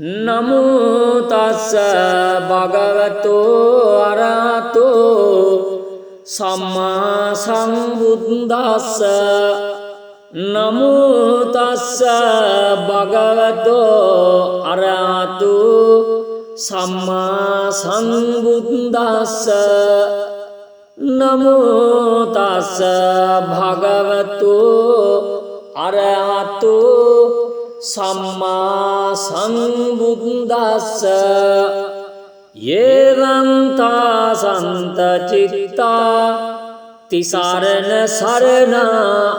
නමෝ තස්ස භගවතෝ අරහතෝ සම්මා සම්බුද්දස්ස නමෝ තස්ස භගවතෝ අරහතෝ සම්මා සම්බුද්දස්ස නමෝ තස්ස භගවතෝ අරහතෝ සම්මා සම්බුද්දස්ස යේවංතා සන්ත චිත්තා තිසරණ සරණා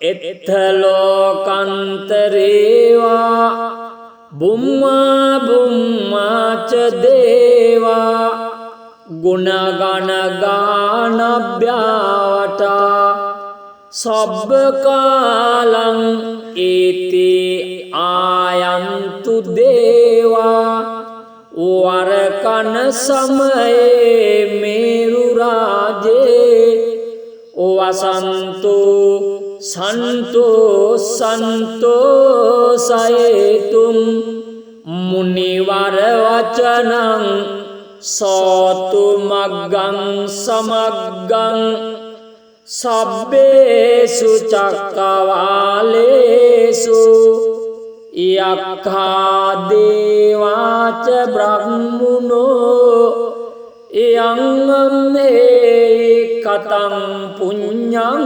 එත්ථ ලෝකන්තරේවා බුම්මා බුම්මාච දේවා ගුණගණ ගානභ්‍යාවටා සබ්බ කාලං ඒතේ ආයන්තු දේවා වරකන සමයේ මේරු රාජේ වසන්තෝ සන්තෝ සන්තෝ සයතුම් මුනිවර වචනං සෝතු මග්ගං සමග්ගං සබ්බේසු චක්කවාලේසු යක්ඛා දේවාච බ්‍රහ්මනෝ යං මේ කතං පුඤ්ඤං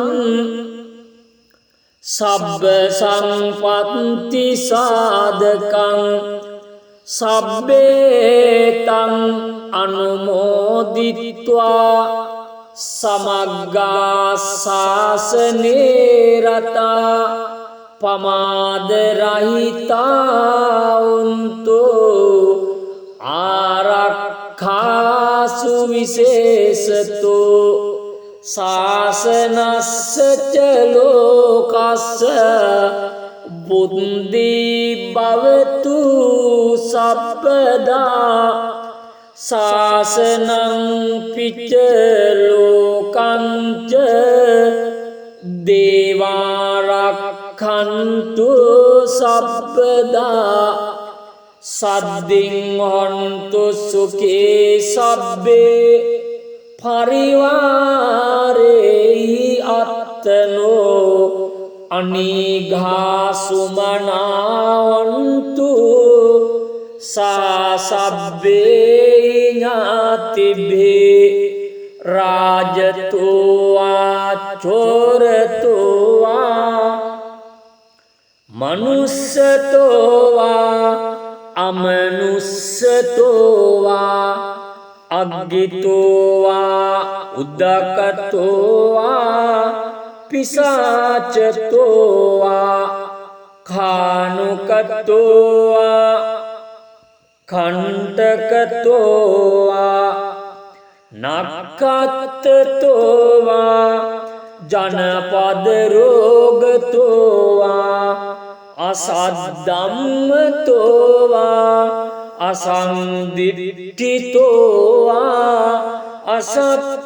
සබ්බ සංපත්ති සාධකං සබ්බේතං අනුමෝදිත්වා සමග්ගා සාසනේ රතා පමාද රහිතා උන්තෝ ආරක්ඛාසු විශේෂතෝ සාසනස්ස ච ලෝකස්ස බුද්ධි භවතු සබ්බදා සාසනං පිච්ච ලෝකංච දේවාරක්ඛන්තු සබ්බදා සද්දින් හොන්තු සුඛේ සබ්බේ පරිවාරේහි අත්තනෝ අනිඝා සුමනාවන්තු සාසබ්බේ ඥාතිභේ රාජතෝවා චෝරතෝවා මනුස්සතෝවා අමනුස්සතෝවා අග්ගිතෝවා උද්දකතෝවා පිසාචතෝවා කානුකතෝවා කණ්ඨකතෝවා නක්ඛත්තෝවා ජනපද රෝගතෝවා අසද්ධම්මතෝවා අසංදිට්ඨිතෝවා අසත්පුරිසතෝවා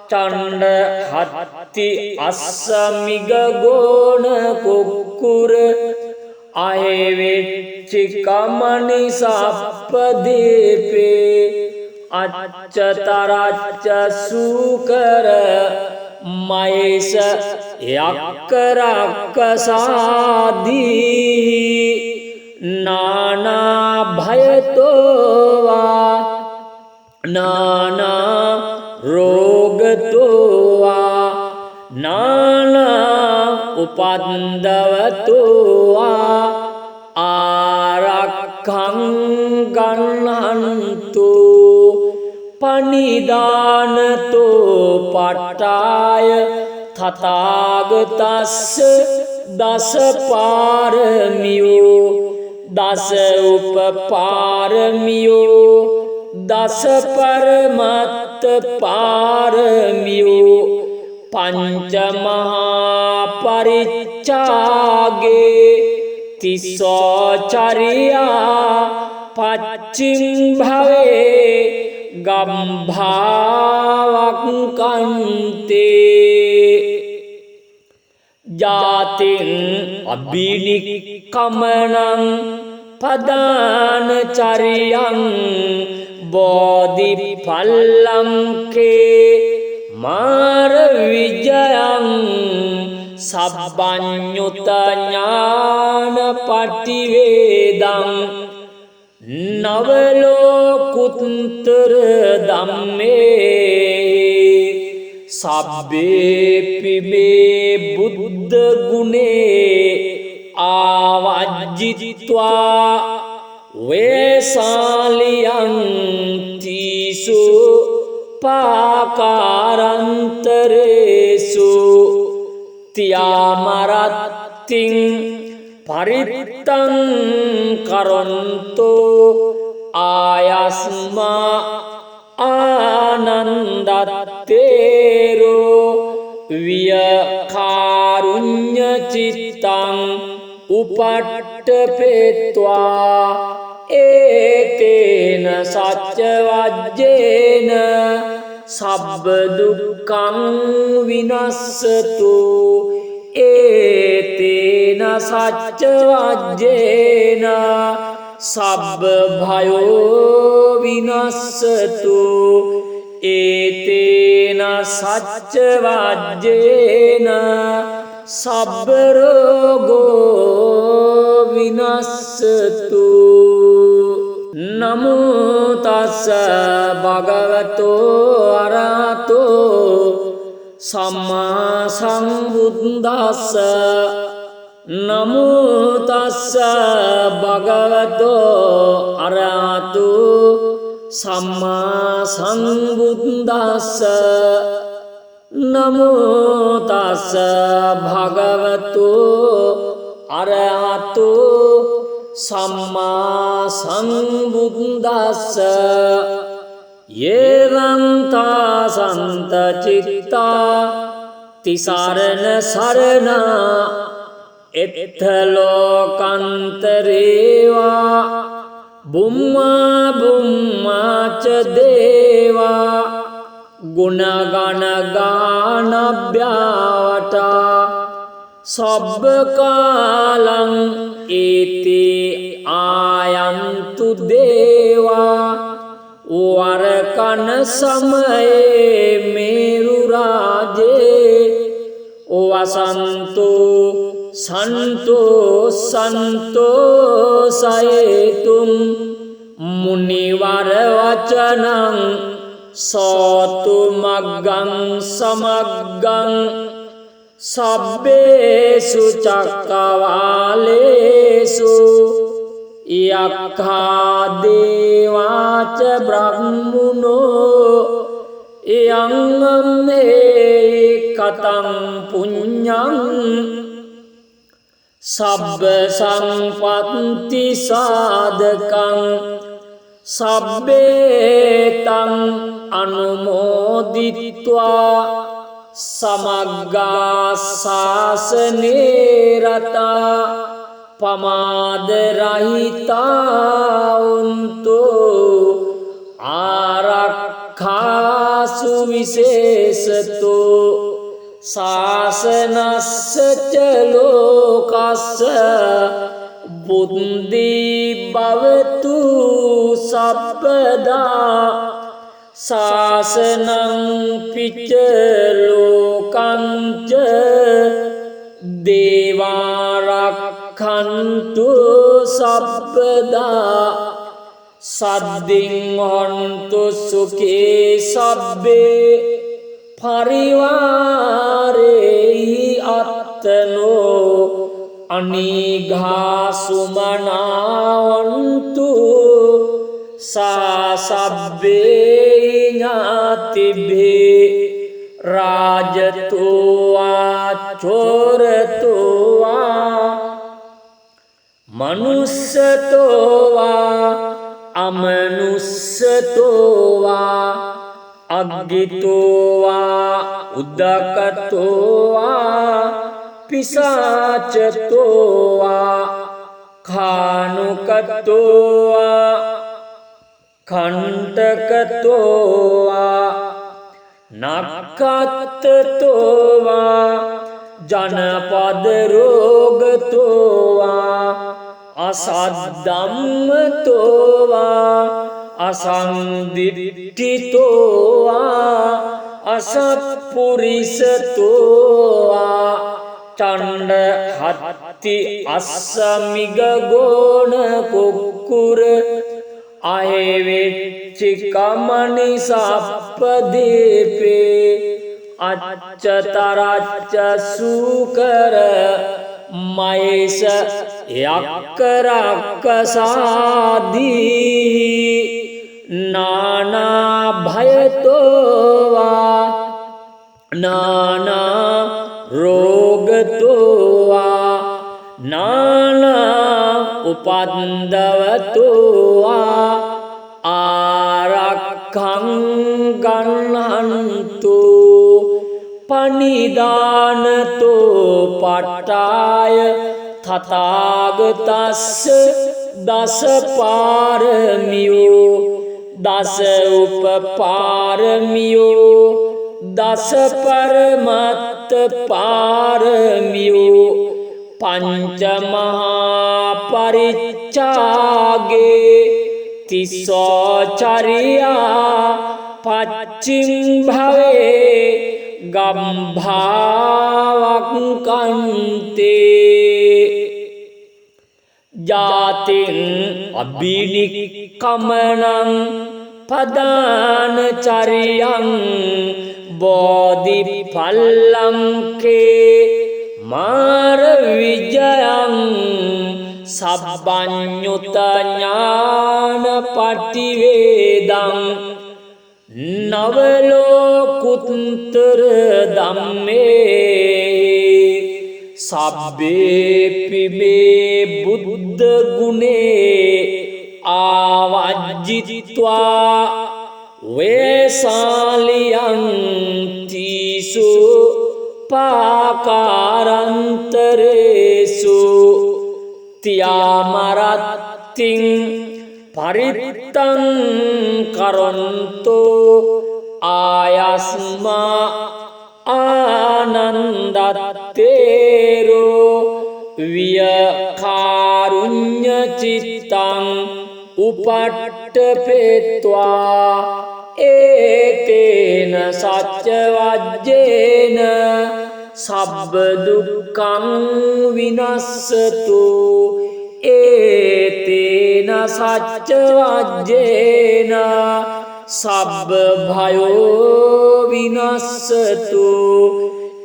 චණ්ඩ හත්ති අස්සමිග ගෝණ කුක්කුර අහෙවෙච්චි කමනි සප්පදීපේ අච්චතරච්ච සූකර මයස යක්කරක්කසාදී නානා භයතෝවා නානා රෝගතෝවා නානා උපන්දවතෝවා ආරක්ඛං ගන්නන්තු පනිදානතෝ පට්ඨාය තථාගතස්ස දස පාරමියෝ දස උපපාරමියෝ දස පරමත්ත පාරමියෝ පංච මහා පරිච්ඡාගේ තිස්සෝ චරියා පච්චිම් භවේ ගම්භාවක් කන්තේ ජාතින් අබිනික්කමනං පදාන චරියං බෝධි පල්ලංකේ මාර විජයං සබ්බඤ්ඤුත ඥාන පටිවේදං නවලෝකුත්තර ධම්මේ සබ්බේ පිබේ බුද්ධ ගුණේ ආවජ්ජිත්වා වේසාලියං තීසු පාකාරන්තරේසු තියාමරත්තිං පරිත්තං කරොන්තෝ ආයස්මා ආනන්දත්තේරෝ වියකාරුඤ්ඤ චිත්තං උපට්ඨපේत्वा ඒතේන සච්ච වජ්ජේන සබ්බ දුක්ඛං විනස්සතු ඒතේන සච්ච වජ්ජේන සබ්බ භයෝ විනස්සතු ඒතේන සච්ච වජ්ජේන සබ්බ රෝගෝ විනස්සතු නමෝ තස්ස භගවතෝ අරහතෝ සම්මා සම්බුද්දස්ස නමෝ තස්ස භගවතෝ අරහතෝ සම්මා සම්බුද්දස්ස නමෝ තස්ස භගවතෝ අරහතෝ සම්මා සම්බුද්දස්ස යේවං තාසන්ත චිත්තා තිසරණ සරණා එත්ථ ලෝකන්තරේවා බුම්මා බුම්මා ච දේවා ගුණගණ ගානභ්‍යාවටා සබ්බ කාලං ඒතේ ආයන්තු දේවා වරකන සමයේ මේරු රාජේ වසන්තෝ සන්තෝ සන්තෝ සයතුම් මුනිවර වචනං සෝතු මග්ගං සමග්ගං සබ්බේසු චක්කවාලේසු යක්ඛා දේවාච බ්‍රහ්මුනෝ යංගම්මේ කතං පුඤ්ඤං සබ්බ සම්පත්ති සාධකං සබ්බේතං අනුමෝදිත්වා සමග්ගා ශාසනේ රතා පමාද රහිතා උන්තෝ ආරක්ඛාසු විශේෂතෝ ශාසනස්ස ච ලෝකස්ස බුද්ධි භවතු සබ්බදා ශාසනං පිච්ච ලෝකං ච දේවාරක්ඛන්තු සබ්බදා සද්දින් හොන්තු සුඛේ සබ්බේ පරිවාරේහි අත්තනෝ අනිඝා සුමනාවන්තු සබ්බේ ඥාතිභේ රාජතෝවා චෝරතෝවා මනුස්සතෝවා අමනුස්සතෝවා අග්ගිතෝවා උද්දකතෝවා පිසාචතෝවා කානුකතෝවා කණ්ඨකතෝවා නක්ඛත්තතෝවා ජනපද රෝගතෝවා අසද්ධම්මතෝවා අසංදිට්ඨිතෝවා අසත්පුරිසතෝවා චණ්ඩ හත්ති අස්සමිග ගෝණ කුක්කුර අහෙවෙච්චි කමනි සප්පදීපේ අච්චතරච්ච සූකර මයස යක්කරක්කසාදී නානා භයතෝවා නානා රෝගතෝවා නානා උපන්දවතෝවා ආරක්ඛං ගන්නහන්තු පනිදානතෝ පට්ඨාය තථාගතස්ස දස පාරමියෝ දස උපපාරමියෝ දස පරමත්ත පාරමියෝ පංච මහා පරිච්ඡාගේ තිස්සෝ චරියා පච්චිම් භවේ ගම්භාවක්කන්තේ ජාතින් අබිනික්කමනං පදාන චරියං බෝධි පල්ලංකේ මාර විජයං සබ්බඤ්ඤුත ඥාන පටිවේදං නවලෝකුත්තර ධම්මේ සබ්බේ පිබේ බුද්ධ ගුණේ ආවජ්ජිත්වා වේසාලියං තීසු පාකාරන්තරේසු තියාමරත්තිං පරිත්තං කරොන්තෝ ආයස්මා ආනන්දත්තේරෝ වියකාරුඤ්ඤ චිත්තං උපට්ඨපේत्वा ඒතේන සච්ච වජ්ජේන සබ්බ දුක්ඛං විනස්සතු ඒතේන සච්ච වජ්ජේන සබ්බ භයෝ විනස්සතු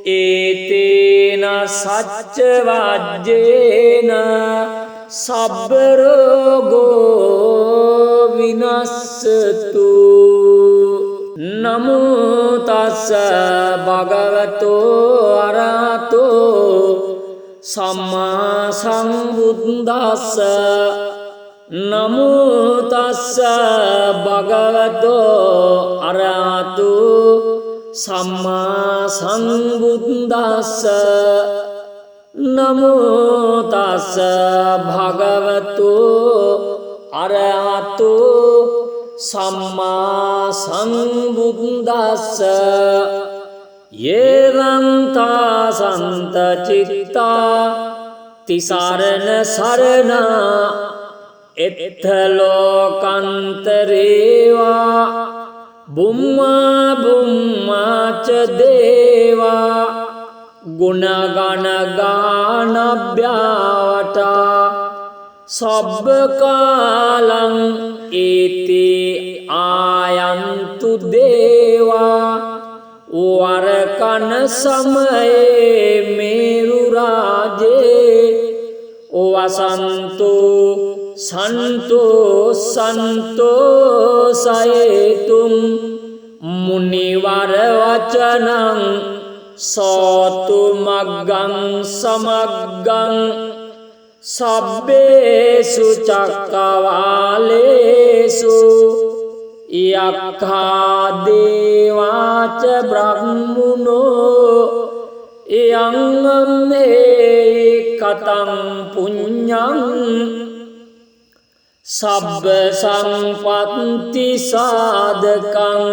ඒතේන සච්ච වජ්ජේන සබ්බ රෝගෝ විනස්සතු නමෝ තස්ස භගවතෝ අරහතෝ සම්මා සම්බුද්දස්ස නමෝ තස්ස භගවතෝ අරහතෝ සම්මා සම්බුද්දස්ස නමෝ තස්ස භගවතෝ අරහතෝ සම්මා සම්බුද්දස්ස යේවං තාසන්ත චිත්තා තිසරණ සරණා එත්ථ ලෝකන්තරේවා බුම්මා බුම්මා ච දේවා ගුණගණ ගානභ්‍යාවටා සබ්බ කාලං ඒතේ ආයන්තු දේවා වරකන සමයේ මේරු රාජේ වසන්තෝ සන්තෝ සන්තෝ සයතුම් මුනිවර වචනං සෝතු මග්ගං සමග්ගං සබ්බේසු චක්කවාලේසු යක්ඛා දේවාච බ්‍රහ්මුනෝ යං මේ කතං පුඤ්ඤං සබ්බ සම්පත්ති සාධකං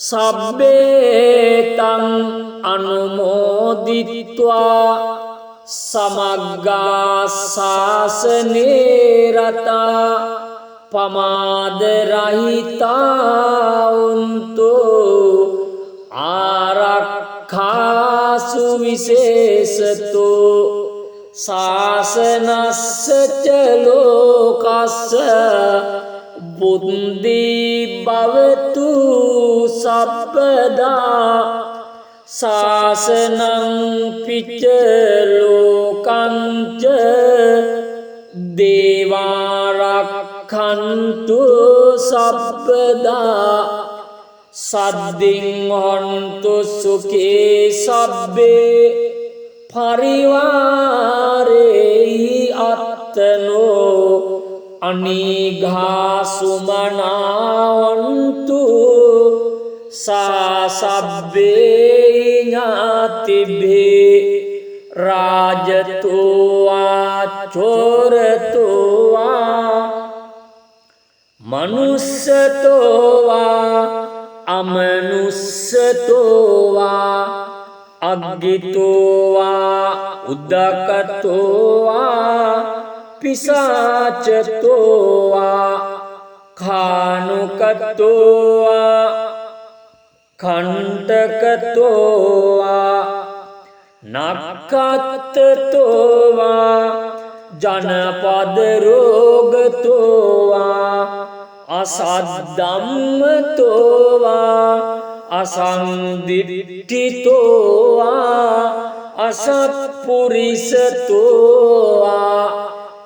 සබ්බේතං අනුමෝදිත්වා සමග්ගා ශාසනේ රතා පමාද රහිතා උන්තු ආරක්ඛාසු විශේෂතු ශාසනස්ස ච ලෝකස්ස බුද්ධි භවතු සබ්බදා ශාසනං පිච්ච ලෝකං ච දේවාරක්ඛන්තු සබ්බදා සද්දින් හොන්තු සුඛේ සබ්බේ පරිවාරේහි අත්තනෝ අනිඝා සුමනාවන්තු සාසබ්බේ ඥාතිභේ රාජතෝවා චෝරතෝවා මනුස්සතෝවා අමනුස්සතෝවා අග්ගිතෝවා උද්දකතෝවා පිසාචතෝවා කානුකතෝවා කණ්ඨකතෝවා නක්ඛත්තතෝවා ජනපද රෝගතෝවා අසද්ධම්මතෝවා අසංදිට්ඨිතෝවා අසත්පුරිසතෝවා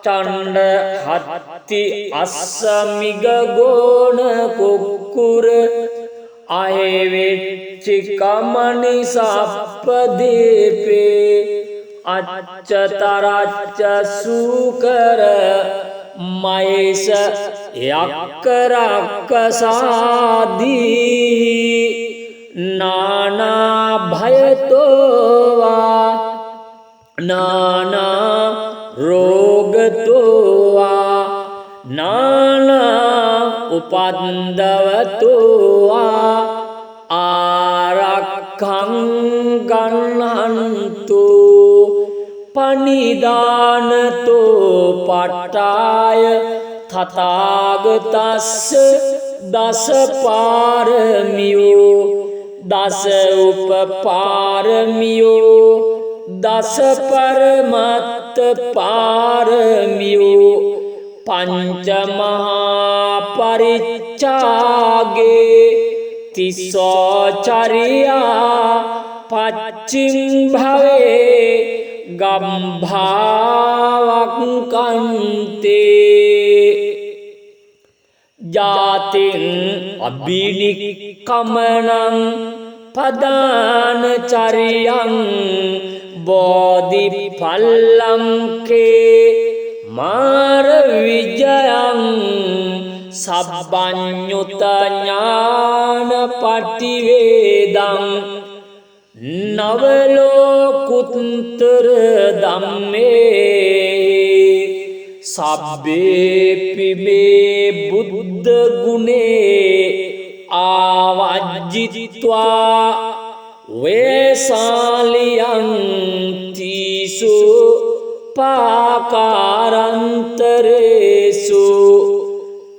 චණ්ඩ හත්ති අස්සමිග ගෝණ කුක්කුර අහෙවෙච්චි කමනි සප්පදීපේ අච්චතරච්ච සූකර මයස යක්කරක්කසාදී නානා භයතෝවා නානා රෝගතෝවා නානා උපන්දවතෝවා ආරක්ඛං ගන්නහන්තු පනිදානතෝ පට්ඨාය තථාගතස්ස දස පාරමියෝ දස උපපාරමියෝ දස පරමත්ත පාරමියෝ පංච මහා පරිච්ඡාගේ තිස්සෝ චරියා පච්චිම් භවේ ගම්භාවක්කන්තේ ජාතින් අබිනික්කමනං පදාන චරියං බෝධි පල්ලංකේ මාර විජයං සබ්බඤ්ඤුත ඥාන පටිවේදං නවලෝකුත්තර ධම්මේ සබ්බේ පිබේ බුද්ධ ගුණේ ආවජ්ජිත්වා වේසාලියං තීසු පාකාරන්තරේසු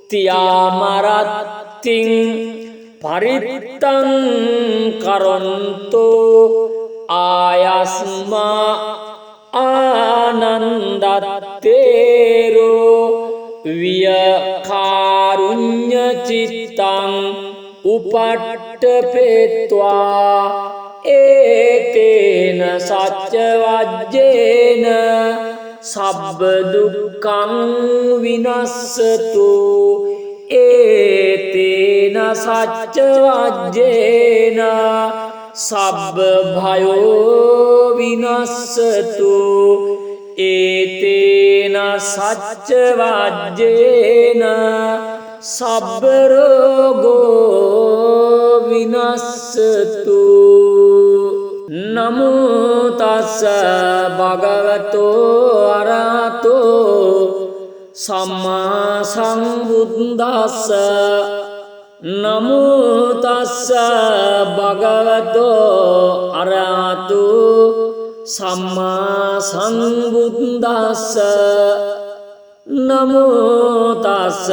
තියාමරත්තිං පරිත්තං කරොන්තෝ ආයස්මා ආනන්දත්තේරෝ වියකාරුඤ්ඤ චිත්තං උපට්ඨපේत्वा ඒතේන සච්ච වජ්ජේන සබ්බ දුක්ඛං විනස්සතු ඒතේන සච්ච වජ්ජේන සබ්බ භයෝ විනස්සතු ඒතේන සච්ච වජ්ජේන සබ්බ රෝගෝ විනස්සතු නමෝ තස්ස භගවතෝ අරහතෝ සම්මා සම්බුද්දස්ස නමෝ තස්ස භගවතෝ අරහතු සම්මා සම්බුද්දස්ස නමෝ තස්ස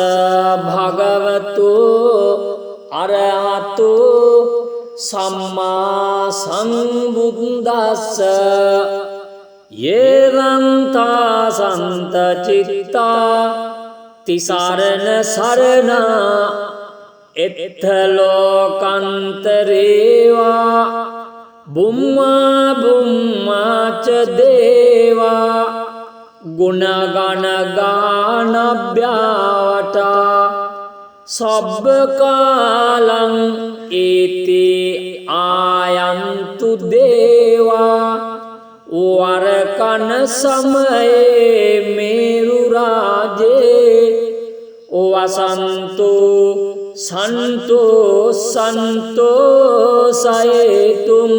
භගවතෝ අරහතු සම්මා සම්බුද්දස්ස යේවංතා සන්ත චිත්තා තිසරණ සරණා එත්ථ ලෝකන්තරේවා බුම්මා බුම්මාච දේවා ගුණගණ ගානභ්‍යාවටා සබ්බ කාලං ඒතේ ආයන්තු දේවා වරකන සමයේ මේරු රාජේ වසන්තෝ සන්තෝ සන්තෝ සයතුම්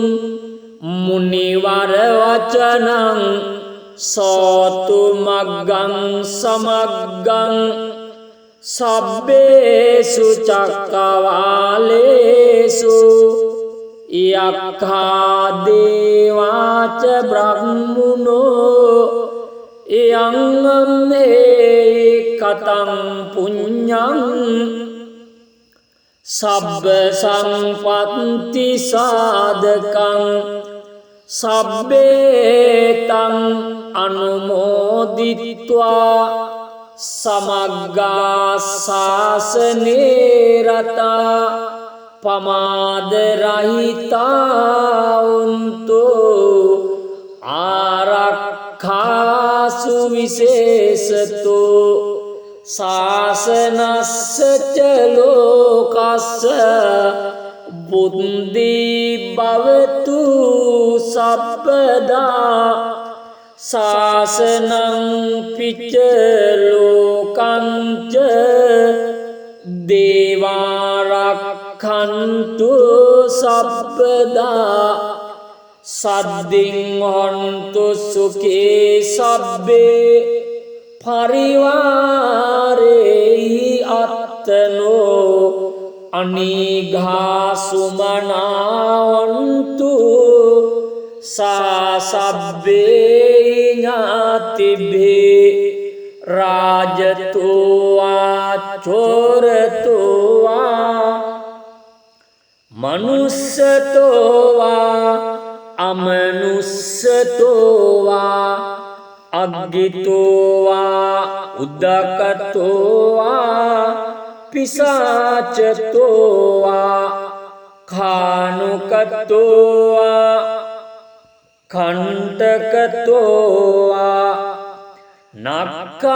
මුනිවර වචනං සෝතු මග්ගං සමග්ගං සබ්බේසු චක්කවාලේසු යක්ඛා දේවාච බ්‍රහ්මනෝ යං මේ කතං පුඤ්ඤං සබ්බ සංපත්ති සාධකං සබ්බේතං අනුමෝදිත්වා සමග්ගා සාසනේ රතා පමාද රහිතා උන්තෝ ආරක්ඛාසු විශේෂතෝ සාසනස්ස ච ලෝකස්ස බුද්ධි භවතු සබ්බදා සාසනං පිච්ච ලෝකං ච දේවාරක්ඛන්තු සබ්බදා සද්දින් හොන්තු සුඛේ සබ්බේ පරිවාරේහි අත්තනෝ අනිඝා සුමනාවන්තු සා සබ්බේ ඥාතිභේ රාජතෝවා චෝරතෝවා මනුස්සතෝවා අමනුස්සතෝවා අග්ගිතෝවා උද්දකතෝවා පිසාචතෝවා කානුකතෝවා කණ්ඨකතෝවා නක්ඛත්තතෝවා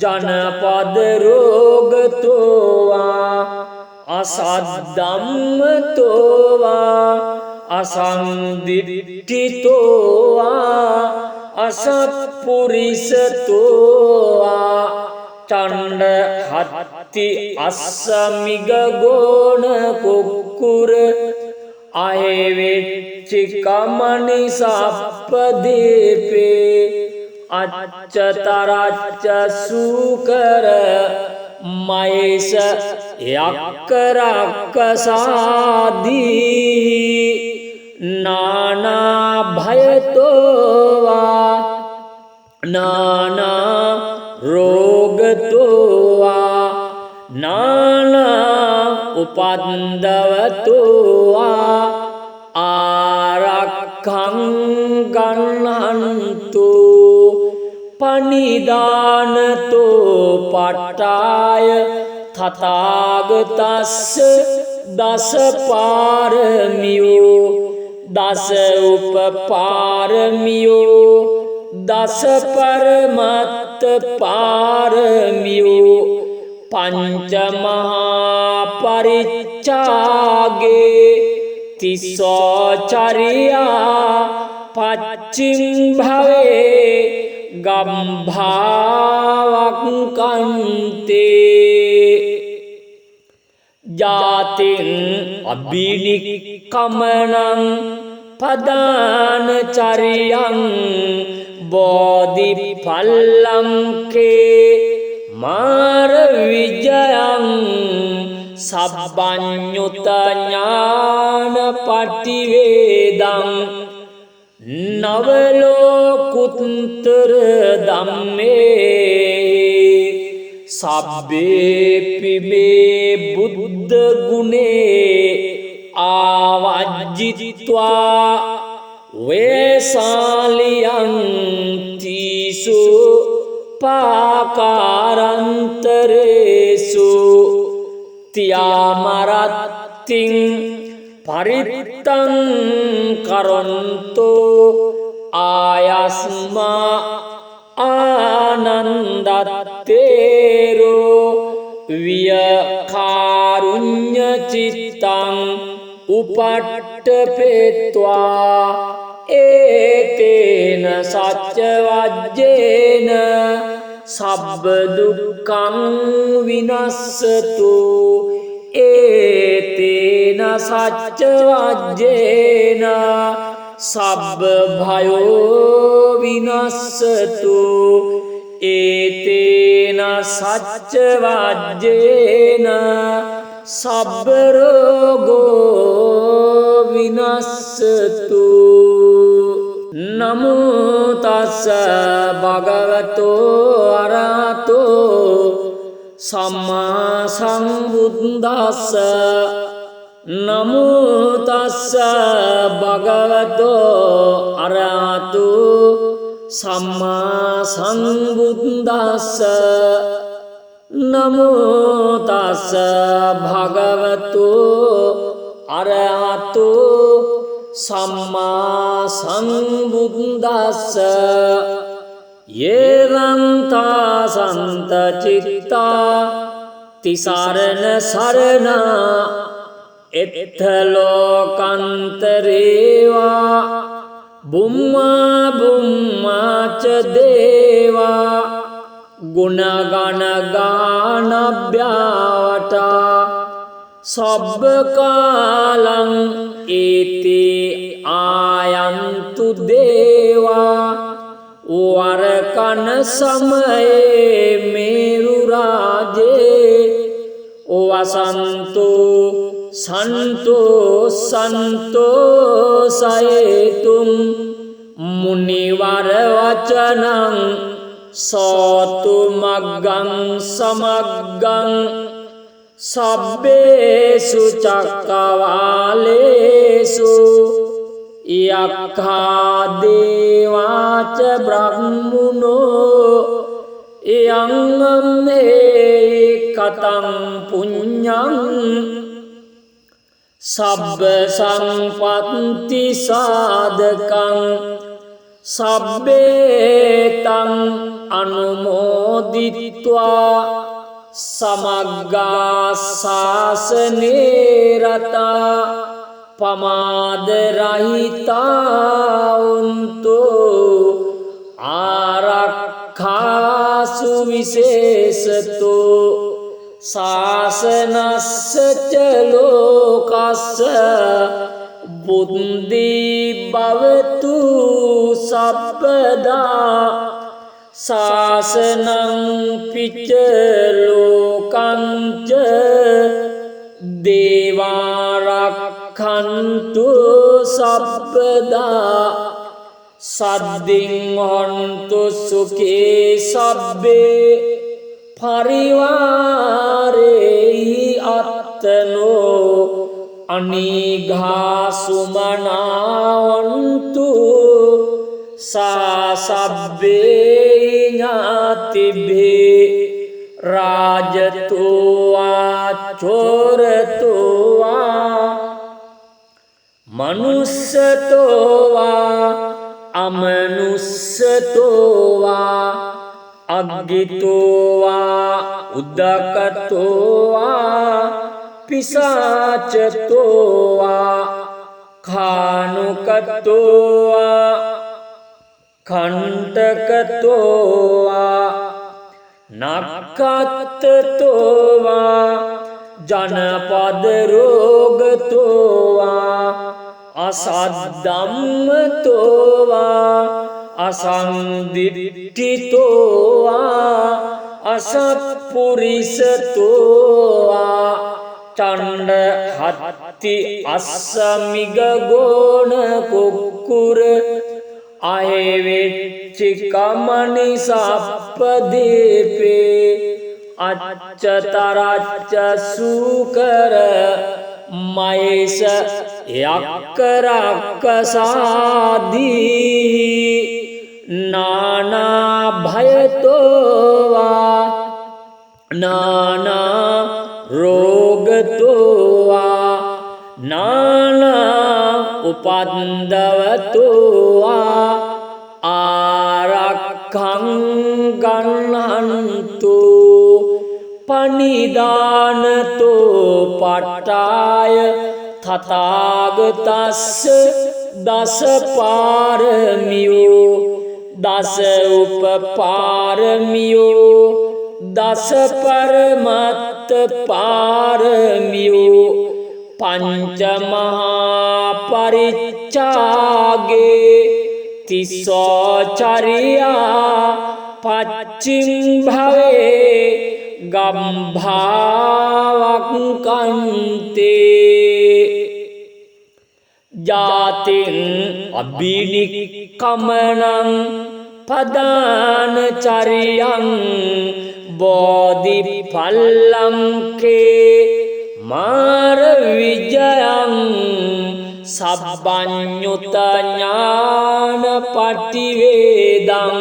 ජනපද රෝගතෝවා අසද්ධම්මතෝවා අසංදිට්ඨිතෝවා අසත්පුරිසතෝවා චණ්ඩ හත්ති අස්සමිග ගෝණ කුක්කුර අහෙවෙච්චි කමනි සප්පදීපේ අච්චතරච්ච සූකර මයස යක්කරක්කසාදී නානා භයතෝවා නානා රෝගතෝවා නානා උපන්දවතෝවා ආරක්ඛං ගන්නහන්තු පනිදානතෝ පට්ඨාය තථාගතස්ස දස පාරමියෝ දස උපපාරමියෝ දස පරමත්ත පාරමියෝ පංච මහා පරිච්ඡාගේ තිස්සෝ චරියා පච්චිම් භවේ ගම්භාවක්කන්තේ ජාතින් අබිනික්කමනං පදාන චරියං බෝධි පල්ලංකේ මාර විජයං සබ්බඤ්ඤුත ඥාන පටිවේදං නවලෝකුත්තර ධම්මේ සබ්බේ පිබේ බුද්ධ ගුණේ ආවජ්ජිත්වා වේසාලියං තීසු පාකාරන්තරේසු තියාමරත්තිං පරිත්තං කරොන්තෝ ආයස්මා ආනන්දත්තේරෝ වියකාරුඤ්ඤ චිත්තං උපට්ඨපෙත්වා ඒතේන සච්ච වජ්ජේන සබ්බ දුක්ඛං විනස්සතු ඒතේන සච්ච වජ්ජේන සබ්බ භයෝ විනස්සතු ඒතේන සච්ච වජ්ජේන සබ්බ රෝගෝ විනස්සතු නමෝ තස්ස භගවතෝ අරහතෝ සම්මා සම්බුද්දස්ස නමෝ තස්ස භගවතෝ අරහතෝ සම්මා සම්බුද්දස්ස නමෝ තස්ස භගවතෝ අරහතෝ සම්මා සම්බුද්දස්ස යේවංතා සන්ත චිත්තා තිසරණ සරණා එත්ථ ලෝකන්තරේවා බුම්මා බුම්මාච දේවා ගුණගණ ගානභ්‍යාවටා සබ්බ කාලං ඒතේ ආයන්තු දේවා වරකන සමයේ මේරු රාජේ වසන්තෝ සන්තෝ සන්තෝ සයතුම් මුනිවර වචනං සෝතු මග්ගං සමග්ගං සබ්බේසු චක්කවාලේසු යක්ඛා දේවාච බ්‍රහ්මුනෝ යං මේ කතං පුඤ්ඤං සබ්බ සංපත්ති සාධකං සබ්බේතං අනුමෝදිත්වා සමග්ගා ශාසනේ රතා පමාද රහිතා උන්තෝ ආරක්ඛාසු විශේෂතෝ ශාසනස්ස ච ලෝකස්ස බුද්ධි භවතු සප්පදා ශාසනං පිච්ච ලෝකං ච දේවාරක්ඛන්තු සප්පදා සද්දින් හොන්තු සුඛේ සබ්බේ පරිවාරේහි අත්තනෝ අනිඝා සුමනාවන්තු සාසබ්බේ ඥාතිභේ රාජතෝවා චෝරතෝවා මනුස්සතෝවා අමනුස්සතෝවා අග්ගිතෝවා උද්දකතෝවා පිසාචතෝවා කානුකතෝවා කණ්ඨකතෝවා නක්ඛත්තතෝවා ජනපද රෝගතෝවා අසද්ධම්මතෝවා අසන්දිට්ඨිතෝවා අසත්පුරිසතෝවා චණ්ඩ හත්ති අස්සමිග ගෝණ කුක්කුර අහෙවෙච්චි කමනි සප්පදීපේ අච්චතරච්ච සූකර මයස යක්කරක්කසාදී නානා භයතෝවා නානා රෝගතෝවා නානා උපන්දවතෝවා ආරක්ඛං ගන්නන්තු පනිදානතෝ පට්ඨාය තථාගතස්ස දස පාරමියෝ දස උපපාරමියෝ දස පරමත්ත පාරමියෝ පංච මහා පරිච්ඡාගේ තිස්සෝ චරියා පච්චිම් භවේ ගම්භාවක්කන්තේ ජාතින් අබිනික්කමනං පදාන චරියං බෝධි පල්ලංකේ මාර විජයං සබ්බඤ්ඤුත ඥාන පටිවේදං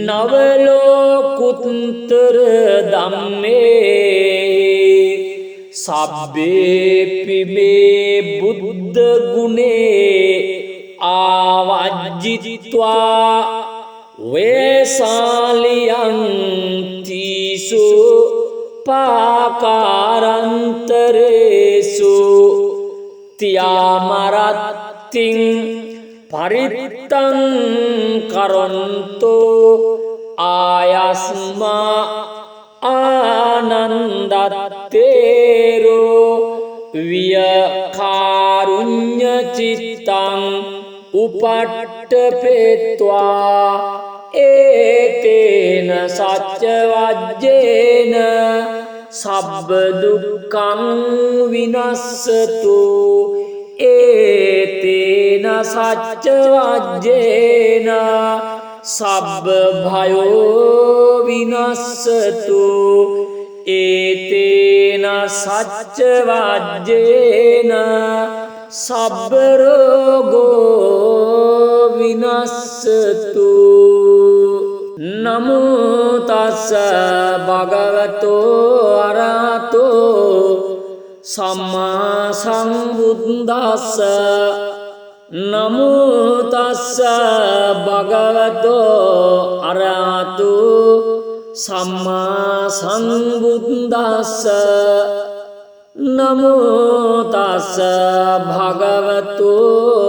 නවලෝකුත්තර ධම්මේ සබ්බේ පිබේ බුද්ධ ගුණේ ආවජ්ජිත්වා වේසාලියං තීසු පාකාරන්තරේසු තියාමරත්තිං පරිත්තං කරොන්තෝ ආයස්මා ආනන්දත්තේරෝ වියකාරුඤ්ඤ චිත්තං උපට්ඨපේत्वा ඒතේන සච්ච වජ්ජේන සබ්බ දුක්ඛං විනස්සතු ඒතේන සච්ච වජ්ජේන සබ්බ භයෝ විනස්සතු ඒතේන සච්ච වජ්ජේන සබ්බ රෝගෝ විනස්සතු නමෝ තස්ස භගවතෝ අරහතෝ සම්මා සම්බුද්දස්ස නමෝ තස්ස භගවතෝ අරහතෝ සම්මා සම්බුද්දස්ස නමෝ තස්ස භගවතෝ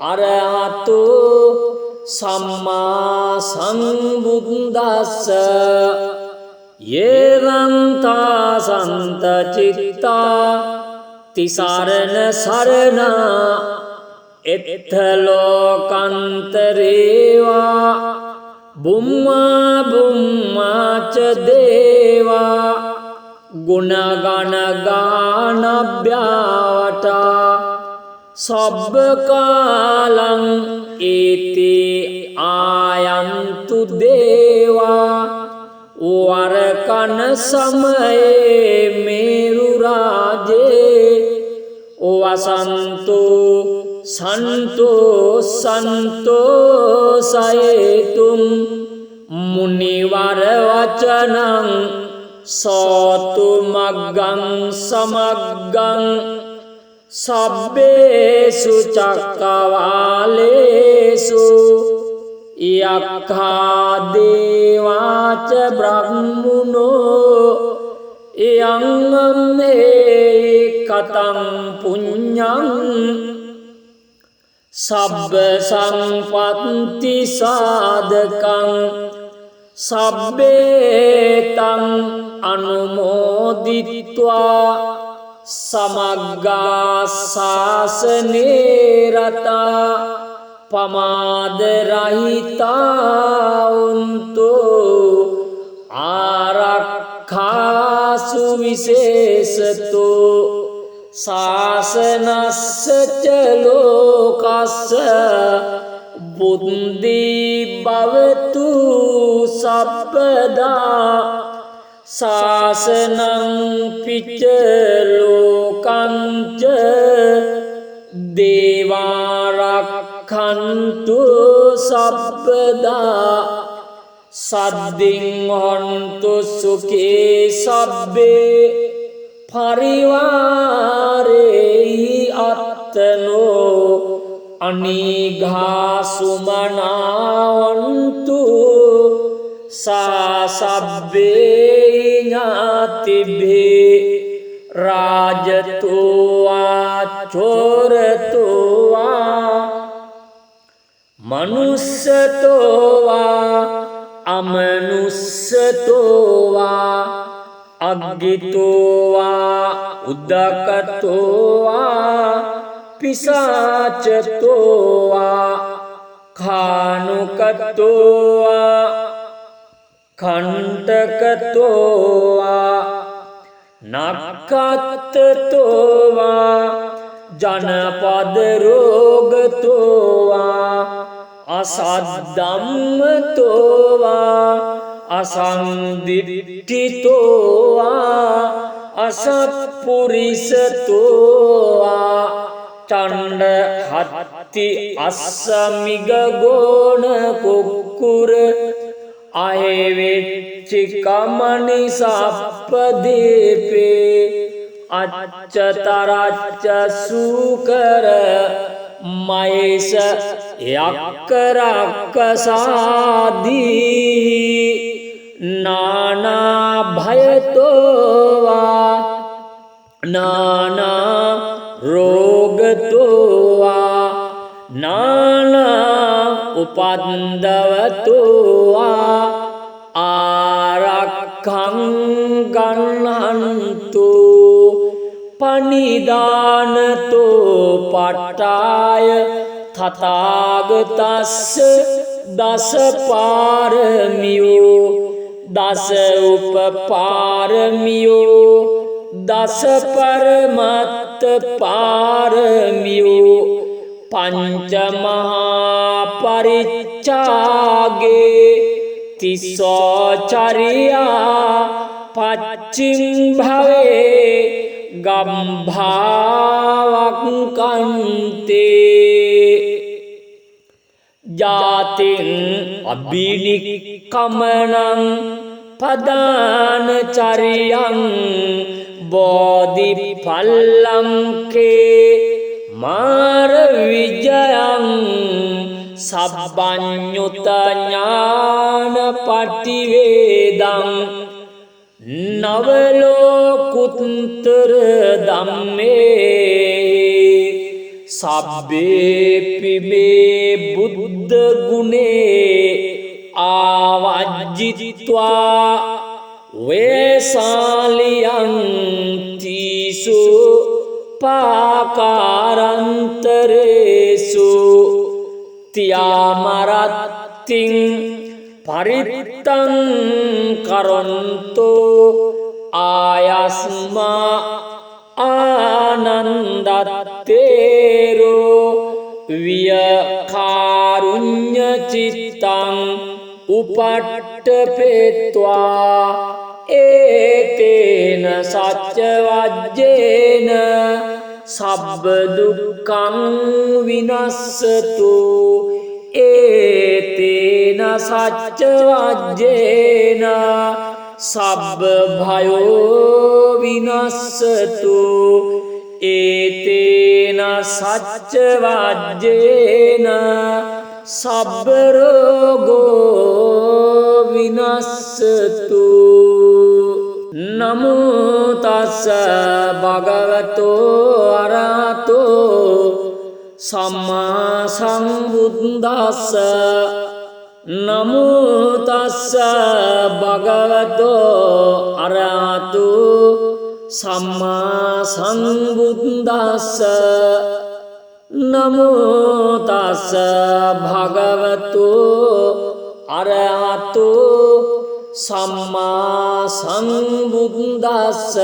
අරහතෝ සම්මා සම්බුද්දස්ස යේවං සන්ත චිත්තා තිසරණ සරණා එත්ථ ලෝකන්තරේවා බුම්මා බුම්මා ච දේවා ගුණගණ ගානභ්‍යාවටා සබ්බ කාලං ඒතේ ආයන්තු දේවා වරකන සමයේ මේරු රාජේ වසන්තෝ සන්තෝ සන්තෝ සයතුම් මුනිවර වචනං සෝතු මග්ගං සමග්ගං සබ්බේසු චක්කවාලේසු යක්ඛා දේවාච බ්‍රහ්මුනෝ යං මේ කතං පුඤ්ඤං සබ්බ සංපත්ති සාධකං සබ්බේතං අනුමෝදිත්වා සමග්ගා සාසනේ රතා පමාද රහිතාවුන්තු ආරක්ඛාසු විශේෂතු සාසනස්සච ලෝකස්ස බුද්ධි භවතු සබ්බදා සාසනං පිච්ච ලෝකංච දේවාරක්ඛන්තු සබ්බදා සද්දින් හොන්තු සුඛේ සබ්බේ පරිවාරේහි අත්තනෝ අනිඝා සුමනාවන්තු සාසබ්බේ ඥාතිභේ රාජතෝවා චෝරතෝවා මනුස්සතෝවා අමනුස්සතෝවා අග්ගිතෝවා උද්දකතෝවා පිසාචතෝවා කානුකතෝවා කණ්ඨකතෝවා නක්ඛත්තෝවා ජනපද රෝගතෝවා අසද්ධම්මතෝවා අසංදිට්ඨිතෝවා අසත්පුරිසතෝවා චණ්ඩ හත්ති අස්සමිග ගෝණ කුක්කුර අහෙවෙච්චි කමනි සප්පදීපේ අච්චතරච්ච සූකර මයස යක්කරක්කසාදී නානා භයතෝවා නානා රෝගතෝවා නානා උපන්දවතෝවා ආරක්ඛං ගන්නහන්තු පනිදානතෝ පට්ඨාය තථාගතස්ස දස පාරමියෝ දස උපපාරමියෝ දස පරමත්ත පාරමියෝ පංච මහා පරිච්ඡාගේ තිස්සෝ චරියා පච්චිම් භවේ ගම්භාවක්කන්තේ ජාතින් අබිනික්කමනං පදාන චරියං බෝධි පල්ලංකේ මාර විජයං සබ්බඤ්ඤුත ඥාන පටිවේදං නවලෝකුත්තර ධම්මේ සබ්බේ පිබේ බුද්ධ ගුණේ ආවජ්ජිත්වා වේසාලියං තීසු පාකාරන්තරේසු තියාමරත්තිං පරිත්තං කරොන්තෝ ආයස්මා ආනන්දත්තේරෝ වියකාරුඤ්ඤ චිත්තං උපට්ඨපේत्वा ඒතේන සච්ච වජ්ජේන සබ්බ දුක්ඛං විනස්සතු ඒතේන සච්ච වජ්ජේන සබ්බ භයෝ විනස්සතු ඒතේන සච්ච වජ්ජේන සබ්බ රෝගෝ විනස්සතු නමෝ තස්ස භගවතෝ අරහතෝ සම්මා සම්බුද්දස්ස නමෝ තස්ස භගවතෝ අරහතෝ සම්මා සම්බුද්දස්ස නමෝ තස්ස භගවතු අරහතු සම්මා සම්බුද්දස්ස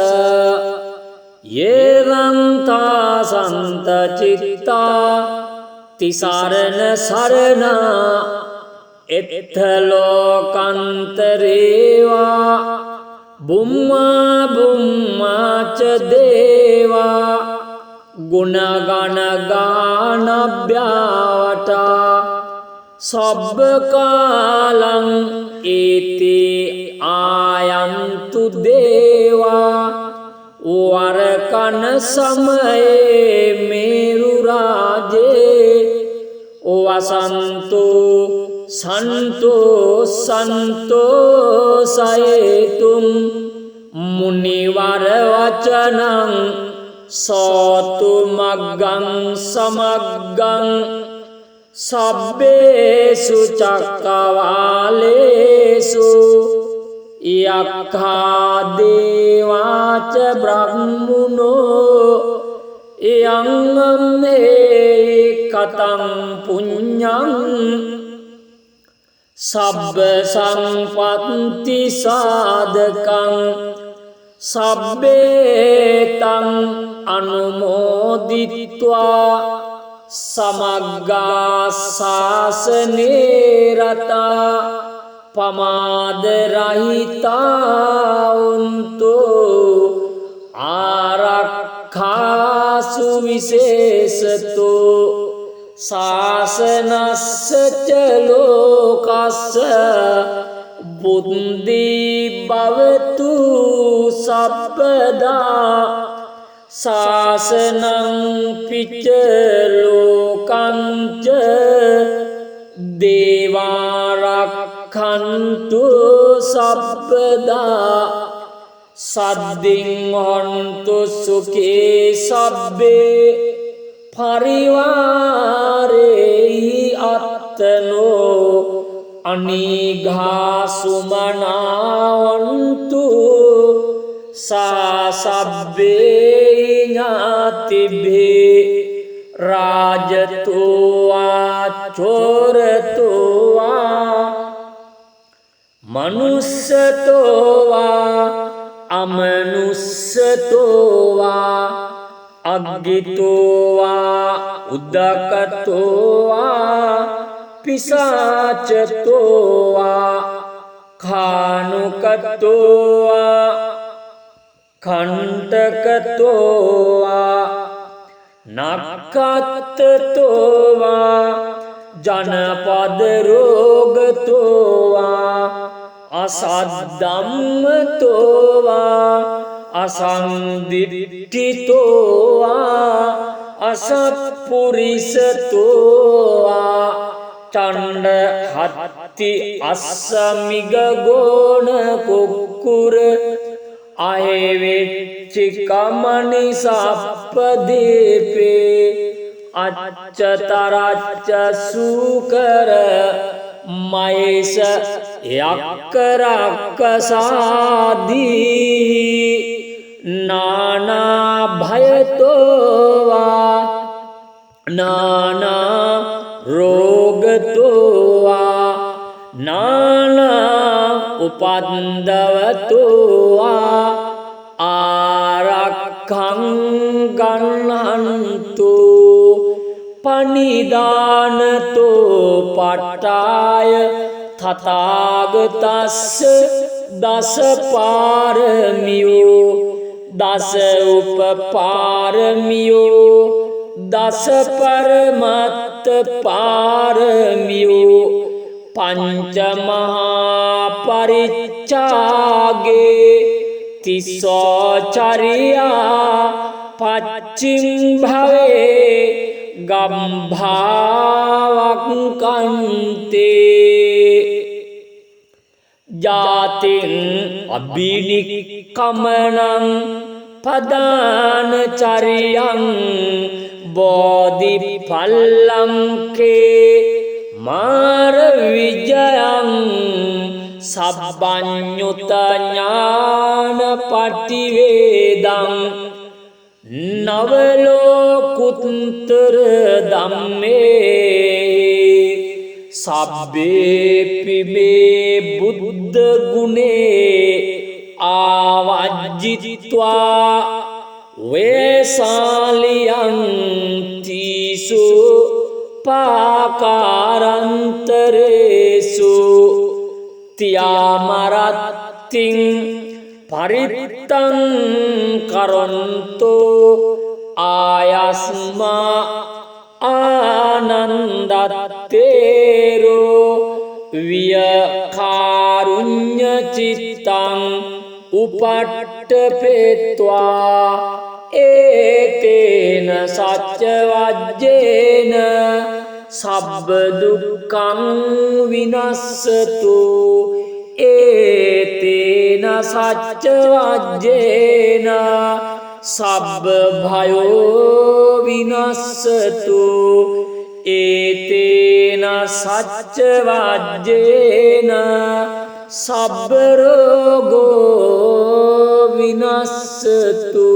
යේවං සන්ත චිත්තා තිසරණ සරණා එත්ථ ලෝකන්තරේවා බුම්මා බුම්මා ච දේවා ගුණගණ ගානභ්‍යාවටා සබ්බ කාලං ඒතේ ආයන්තු දේවා වරකන සමයේ මේරු රාජේ වසන්තෝ සන්තෝ සන්තෝ සයතුම් මුනිවර වචනං සෝතු මග්ගං සමග්ගං සබ්බේසු චක්කවාලේසු යක්ඛා දේවාච බ්‍රහ්මුනෝ යංගම්මේ කතං පුඤ්ඤං සබ්බ සම්පත්ති සාධකං සබ්බේතං අනුමෝදිත්වා සමග්ගා සාසනේ රතා පමාද රහිතා උන්තෝ ආරක්ඛාසු විශේෂතෝ සාසනස්ස ච ලෝකස්ස බුද්ධි භවතු සබ්බදා සාසනං පිච්ච ලෝකං ච දේවාරක්ඛන්තු සබ්බදා සද්දින් හොන්තු සුඛේ සබ්බේ පරිවාරේහි අත්තනෝ අනිඝා සුමනාවන්තු සාසබ්බේ ඥාතිභේ රාජතෝවා චෝරතෝවා මනුස්සතෝවා අමනුස්සතෝවා අග්ගිතෝවා උද්දකතෝවා පිසාචතෝවා කානුකතෝවා කණ්ඨකතෝවා නක්ඛත්තතෝවා ජනපද රෝගතෝවා අසද්ධම්මතෝවා අසංදිට්ඨිතෝවා අසත්පුරිසතෝවා චණ්ඩ හත්ති අස්සමිග ගෝණ කුක්කුර අහෙවෙච්චි කමනි සප්පදීපේ අච්චතරච්ච සූකර මයස යක්කරක්කසාදී නානා භයතෝවා නානා රෝගතෝවා නානා උපන්දවතෝවා ආරක්ඛං ගන්නන්තු පනිදානතෝ පට්ඨාය තථාගතස්ස දස පාරමියෝ දස උපපාරමියෝ දස පරමත්ත පාරමියෝ පංච මහා පරිච්ඡාගේ තිස්සෝ චරියා පච්චිම් භවේ ගම්භාවක් කන්තේ ජාතින් අබිනික්කමනං පදාන චරියං බෝධි පල්ලංකේ මාර විජයං සබ්බඤ්ඤුත ඥාන පටිවේදං නවලෝකුත්තර ධම්මේ සබ්බේ පිබේ බුද්ධ ගුණේ ආවජ්ජිත්වා වේසාලියං තීසු පාකාරන්තරේසු තියාමරත්තිං පරිත්තං කරොන්තෝ ආයස්මා ආනන්දත්තේරෝ වියකාරුඤ්ඤ චිත්තං උපට්ඨපේत्वा ඒතේන සච්ච වජ්ජේන සබ්බ දුක්ඛං විනස්සතු ඒතේන සච්ච වජ්ජේන සබ්බ භයෝ විනස්සතු ඒතේන සච්ච වජ්ජේන සබ්බ රෝගෝ විනස්සතු